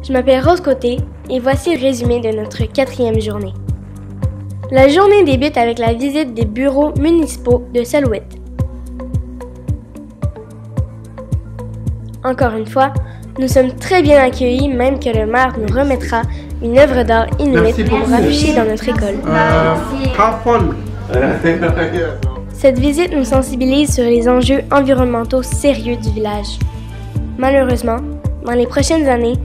Je m'appelle Rose Côté et voici le résumé de notre 4e journée. La journée débute avec la visite des bureaux municipaux de Salouette. Encore une fois, nous sommes très bien accueillis, même que le maire nous remettra une œuvre d'art inuit pour afficher dans notre école. Cette visite nous sensibilise sur les enjeux environnementaux sérieux du village. Malheureusement, dans les prochaines années,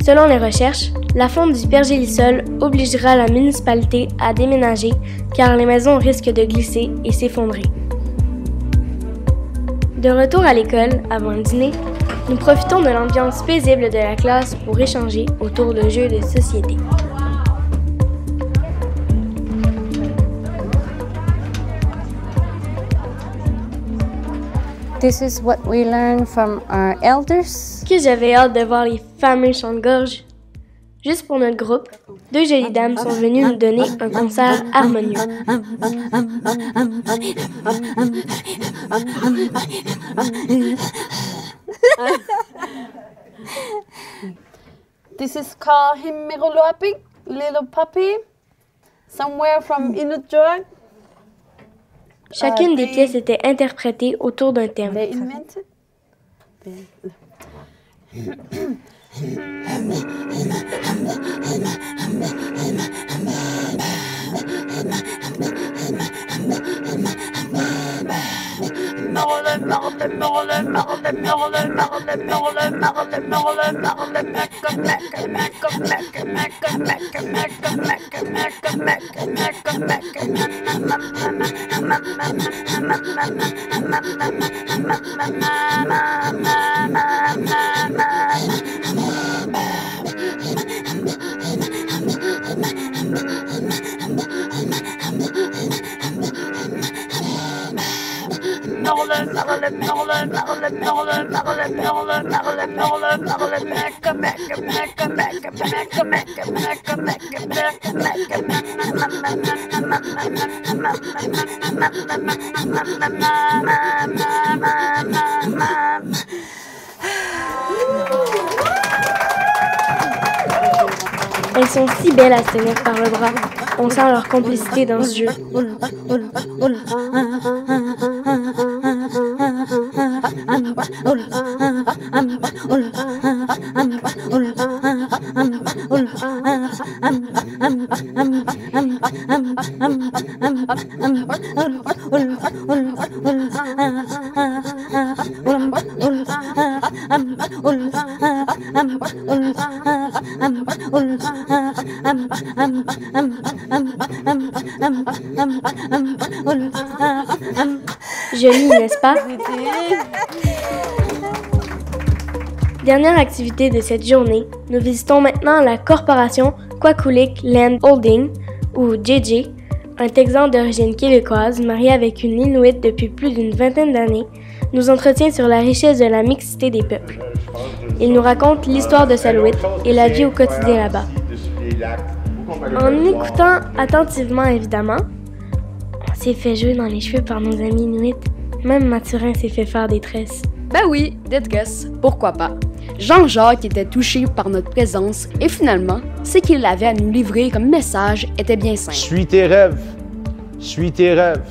selon les recherches, la fonte du pergélisol obligera la municipalité à déménager car les maisons risquent de glisser et s'effondrer. De retour à l'école, avant le dîner, nous profitons de l'ambiance paisible de la classe pour échanger autour de jeux de société. This is what we learned from our elders. Que j'avais hâte de voir les fameux chants de gorge. Juste pour notre groupe, 2 jolies dames sont venues nous donner un concert harmonieux. This is called Himmeroloapik, Little Puppy, somewhere from Inukjuak. Chacune des pièces était interprétée autour d'un thème. They invented. Elles sont si belles à se tenir par le bras. On sent leur complicité dans ce jeu. Joli, n'est-ce pas? Dernière activité de cette journée, nous visitons maintenant la corporation Kwakoulik Land Holding, ou JJ, un Texan d'origine québécoise marié avec une Inuit depuis plus d'une vingtaine d'années, nous entretient sur la richesse de la mixité des peuples. Il nous raconte l'histoire de Salouette et la vie au quotidien là-bas. En écoutant attentivement, évidemment, on s'est fait jouer dans les cheveux par nos amis Inuits. Même Mathurin s'est fait faire des tresses. Ben oui, dead guess, pourquoi pas. Jean-Jacques était touché par notre présence et finalement, ce qu'il avait à nous livrer comme message était bien simple. Suis tes rêves. Suis tes rêves.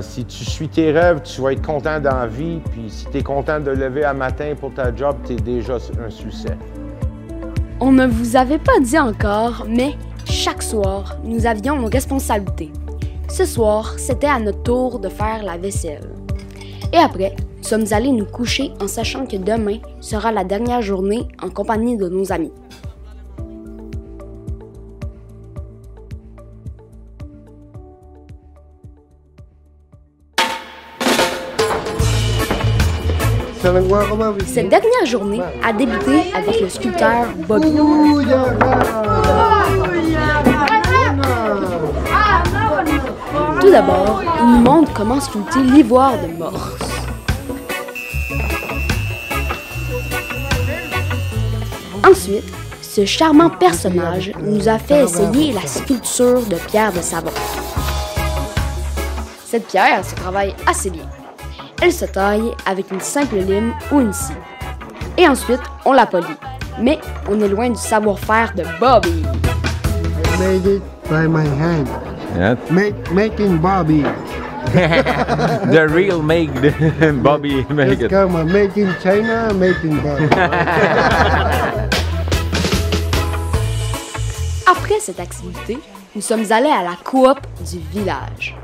Si tu suis tes rêves, tu vas être content dans la vie. Puis si tu es content de lever un matin pour ta job, tu es déjà un succès. On ne vous avait pas dit encore, mais chaque soir, nous avions nos responsabilités. Ce soir, c'était à notre tour de faire la vaisselle. Et après, nous sommes allés nous coucher en sachant que demain sera la dernière journée en compagnie de nos amis. Cette dernière journée a débuté avec le sculpteur Bobby. Tout d'abord, il nous montre comment sculpter l'ivoire de morse. Ensuite, ce charmant personnage nous a fait essayer la sculpture de pierre de savon. Cette pierre se travaille assez bien. Elle se taille avec une simple lime ou une scie. Et ensuite, on la polit. Mais on est loin du savoir-faire de Bobby. I made it by my hand. Yeah. Making Bobby. The real make Bobby make Just it. come made in China, making Bobby. Après cette activité, nous sommes allés à la coop du village.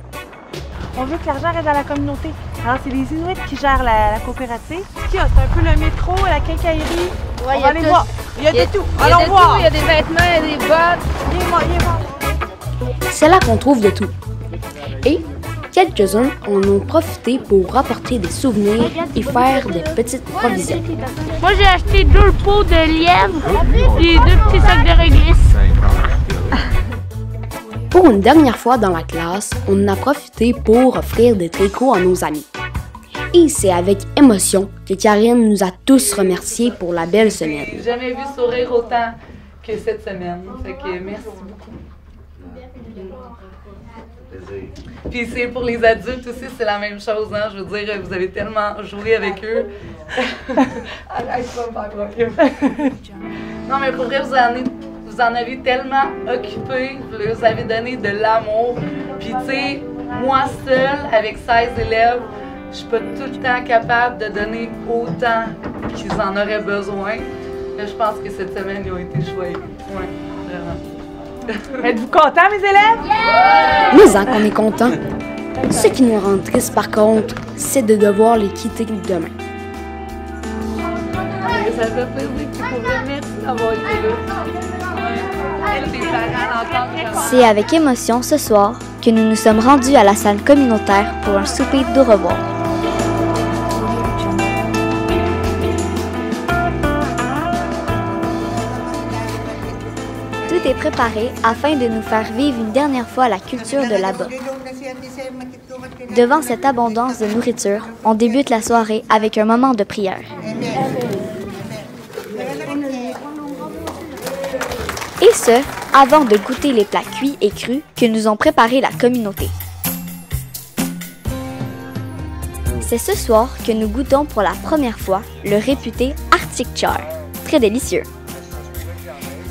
On veut que l'argent reste dans la communauté. Alors, c'est les Inuits qui gèrent la coopérative. C'est un peu le métro, la quincaillerie. On va aller voir. Il y a de tout. Allons voir. Il y a des vêtements, il y a des bottes. C'est là qu'on trouve de tout. Et quelques-uns en ont profité pour rapporter des souvenirs et faire des petites provisions. Moi, j'ai acheté 2 pots de lièvre et 2 petits sacs de réglisse. Pour une dernière fois dans la classe, on a profité pour offrir des tricots à nos amis. Et c'est avec émotion que Karine nous a tous remerciés pour la belle semaine. J'ai jamais vu sourire autant que cette semaine. Fait que merci beaucoup. Puis c'est pour les adultes aussi, c'est la même chose. Hein? Je veux dire, vous avez tellement joué avec eux. Non, mais pour vrai, vous en avez tellement occupé, vous avez donné de l'amour. Puis tu sais, moi seule, avec 16 élèves, je suis pas tout le temps capable de donner autant qu'ils en auraient besoin. Mais je pense que cette semaine, ils ont été choyés. Oui, vraiment. Êtes-vous contents, mes élèves? Mais hein, qu'on est content. Ce qui nous rend triste, par contre, c'est de devoir les quitter demain. Ça fait plaisir, pour vrai, merci d'avoir été là. C'est avec émotion ce soir que nous nous sommes rendus à la salle communautaire pour un souper d'au revoir. Tout est préparé afin de nous faire vivre une dernière fois la culture de là-bas. Devant cette abondance de nourriture, on débute la soirée avec un moment de prière. Et ce, avant de goûter les plats cuits et crus que nous ont préparés la communauté. C'est ce soir que nous goûtons pour la première fois le réputé Arctic Char, très délicieux.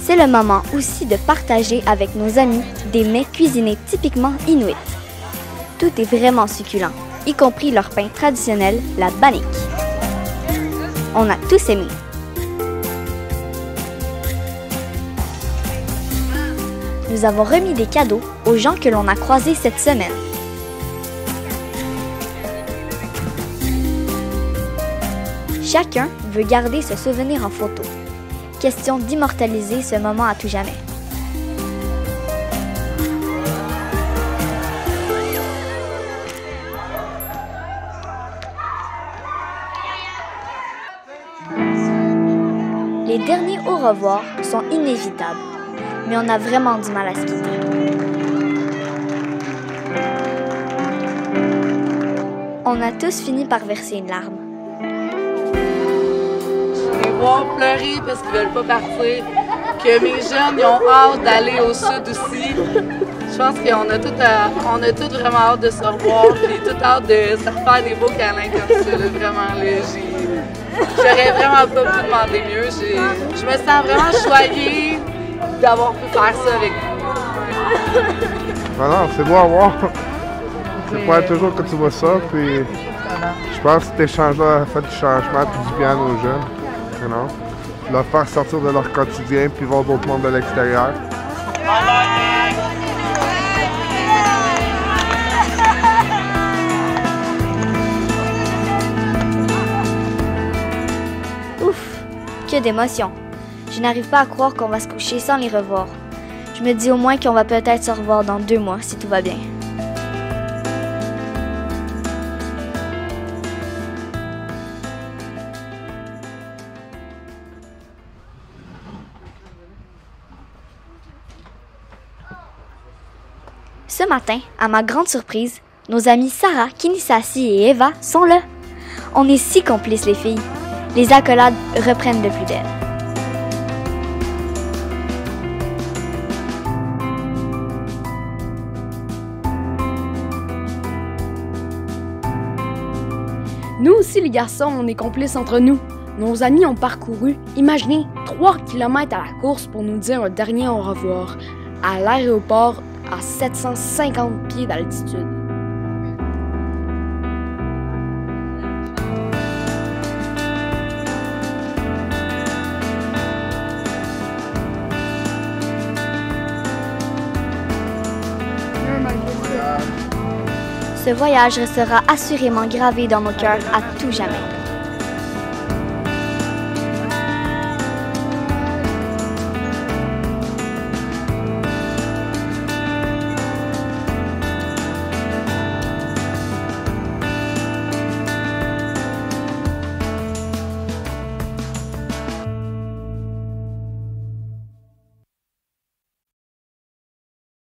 C'est le moment aussi de partager avec nos amis des mets cuisinés typiquement inuits. Tout est vraiment succulent, y compris leur pain traditionnel, la bannock. On a tous aimé. Nous avons remis des cadeaux aux gens que l'on a croisés cette semaine. Chacun veut garder ce souvenir en photo. Question d'immortaliser ce moment à tout jamais. Les derniers au revoir sont inévitables, mais on a vraiment du mal à se quitter. On a tous fini par verser une larme. Les voir pleurer parce qu'ils veulent pas partir, que mes jeunes ils ont hâte d'aller au sud aussi. Je pense qu'on a tout vraiment hâte de se revoir, puis tout hâte de se refaire des beaux câlins comme ça, là, vraiment là. J'aurais vraiment pas pu demander mieux. Je me sens vraiment choyée d'avoir pu faire ça avec vous. Non, c'est beau à voir. C'est pas toujours que tu vois ça, puis je pense que cet échange-là a fait du changement et du bien à nos jeunes. You know? Leur faire sortir de leur quotidien puis voir d'autres mondes de l'extérieur. Ouf, que d'émotion. Je n'arrive pas à croire qu'on va se coucher sans les revoir. Je me dis au moins qu'on va peut-être se revoir dans 2 mois si tout va bien. Ce matin, à ma grande surprise, nos amies Sarah, Kinisasi et Eva sont là. On est si complices les filles. Les accolades reprennent de plus belle. Nous aussi, les garçons, on est complices entre nous. nos amis ont parcouru, imaginez, 3 km à la course pour nous dire un dernier au revoir à l'aéroport à 750 pieds d'altitude. Ce voyage restera assurément gravé dans nos cœurs à tout jamais.